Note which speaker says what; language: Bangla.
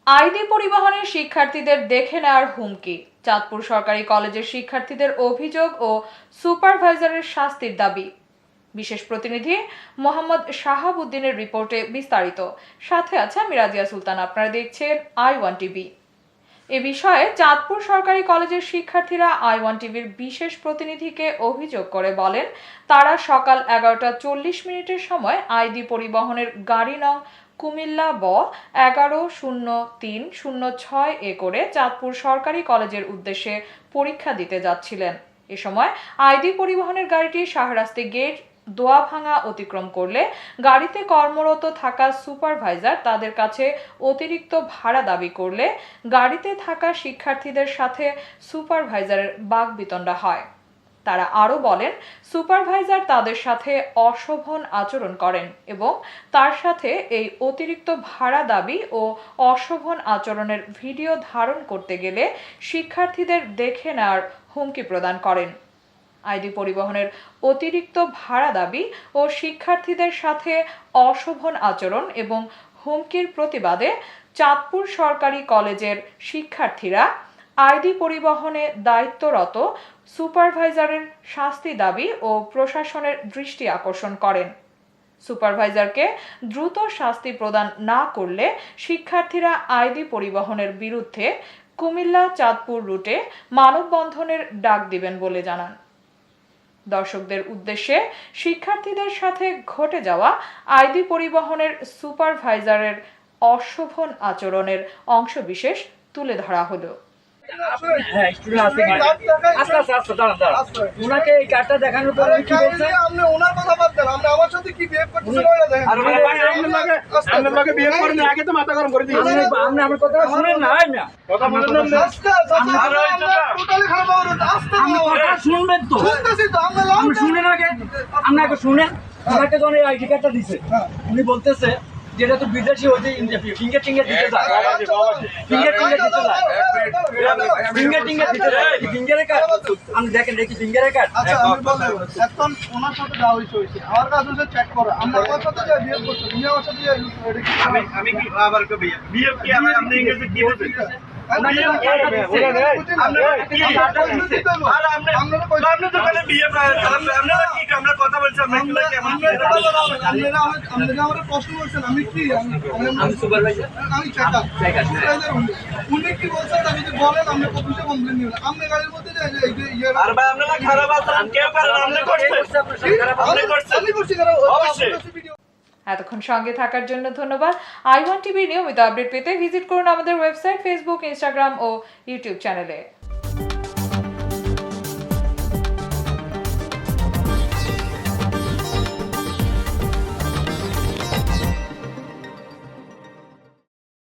Speaker 1: আইডি পরিবহনের শিক্ষার্থীদের দেখে নেওয়ার হুমকি। চাঁদপুর সরকারি কলেজের শিক্ষার্থীদের অভিযোগ ও সুপারভাইজারের শাস্তির দাবি। বিশেষ প্রতিনিধি মোহাম্মদ শাহাবুদ্দিনের রিপোর্টে বিস্তারিত। সাথে আছে আমি রাজিয়া সুলতান। আপনারা দেখছেন i1 টিভি। এ বিষয়ে চাঁদপুর সরকারি কলেজের শিক্ষার্থীরা i1 টিভির বিশেষ প্রতিনিধিকে অভিযোগ করে বলেন, তারা সকাল 11টা 40 সময় আইডি পরিবহনের গাড়ি নং কুমিল্লা ব 110306 করে চাঁদপুর সরকারি কলেজের উদ্দেশ্যে পরীক্ষা দিতে যাচ্ছিলেন। এ সময় আইডি পরিবহনের গাড়িটি শাহরাস্তি গেট দোয়াভাঙা অতিক্রম করলে গাড়িতে কর্মরত থাকা সুপারভাইজার তাদের কাছে অতিরিক্ত ভাড়া দাবি করলে গাড়িতে থাকা শিক্ষার্থীদের সাথে সুপারভাইজারের বাকবিতণ্ডা হয়। তারা আরও বলেন, সুপারভাইজার তাদের সাথে অশোভন আচরণ করেন এবং তার সাথে এই অতিরিক্ত ভাড়া দাবি ও অশোভন আচরণের ভিডিও ধারণ করতে গেলে শিক্ষার্থীদের দেখে নেওয়ার হুমকি প্রদান করেন। আইডি পরিবহনের অতিরিক্ত ভাড়া দাবি ও শিক্ষার্থীদের সাথে অশোভন আচরণ এবং হুমকির প্রতিবাদে চাঁদপুর সরকারি কলেজের শিক্ষার্থীরা আইডি পরিবহনে দায়িত্বরত সুপারভাইজারের শাস্তি দাবি ও প্রশাসনের দৃষ্টি আকর্ষণ করেন। সুপারভাইজারকে দ্রুত শাস্তি প্রদান না করলে শিক্ষার্থীরা আইডি পরিবহনের বিরুদ্ধে কুমিল্লা চাঁদপুর রুটে মানববন্ধনের ডাক দিবেন বলে জানান। দর্শকদের উদ্দেশ্যে শিক্ষার্থীদের সাথে ঘটে যাওয়া আইডি পরিবহনের সুপারভাইজারের অশোভন আচরণের অংশবিশেষ তুলে ধরা হলো।
Speaker 2: দেখানোর পর কি বলছে? আপনি ওনার কথা বাদ দেন, আপনি আমার সাথে কি বিহেভ করতেছেন ওইটা দেখেন। আপনার লগে বিহেভ করেন আগে তো মাথা গরম করে দিয়েছেন। আপনি আমার কথা শুনেন না, না কথা বলেন না। আস্তে টোটালি খারাপ হবে। আস্তে আপনি কথা শুনবেন তো? শুনতেছি তো। আপনি শুনেন আগে, আপনি আগে শুনেন। আমাকে যখন এই আইডি কার্ডটা দিছে, উনি বলতেছে যেটা তো বিদেশি ওই যে ফিঙ্গার টিঙ্গার দিতে যায়, ফিঙ্গার টিঙ্গার দিতে যায়, ফিঙ্গার টিঙ্গার দিতে যায়। ফিঙ্গারের কার্ড আপনি দেখেন, দেখি ফিঙ্গারের কার্ড। আচ্ছা আমি বললাম এখন ওনার সাথে যা হইছে আমার কাছে হচ্ছে চেক করো। আমরা আমার সাথে যা বিহেভ করছো, তুমি আমার সাথে যা আমি কি আবার কবি বিহেভ কি আমার আপনি ইংরেজি কি বলছেন? উনি কি বলছেন বলেন, আপনি অফিসে কমপ্লেন দিবেন। আপনি গাড়ির মধ্যে
Speaker 1: এতক্ষণ সঙ্গে থাকার জন্য ধন্যবাদ। i1 টিভি নিয়মিত আপডেট পেতে ভিজিট করুন আমাদের ওয়েবসাইট, ফেসবুক, ইনস্টাগ্রাম ও ইউটিউব চ্যানেলে।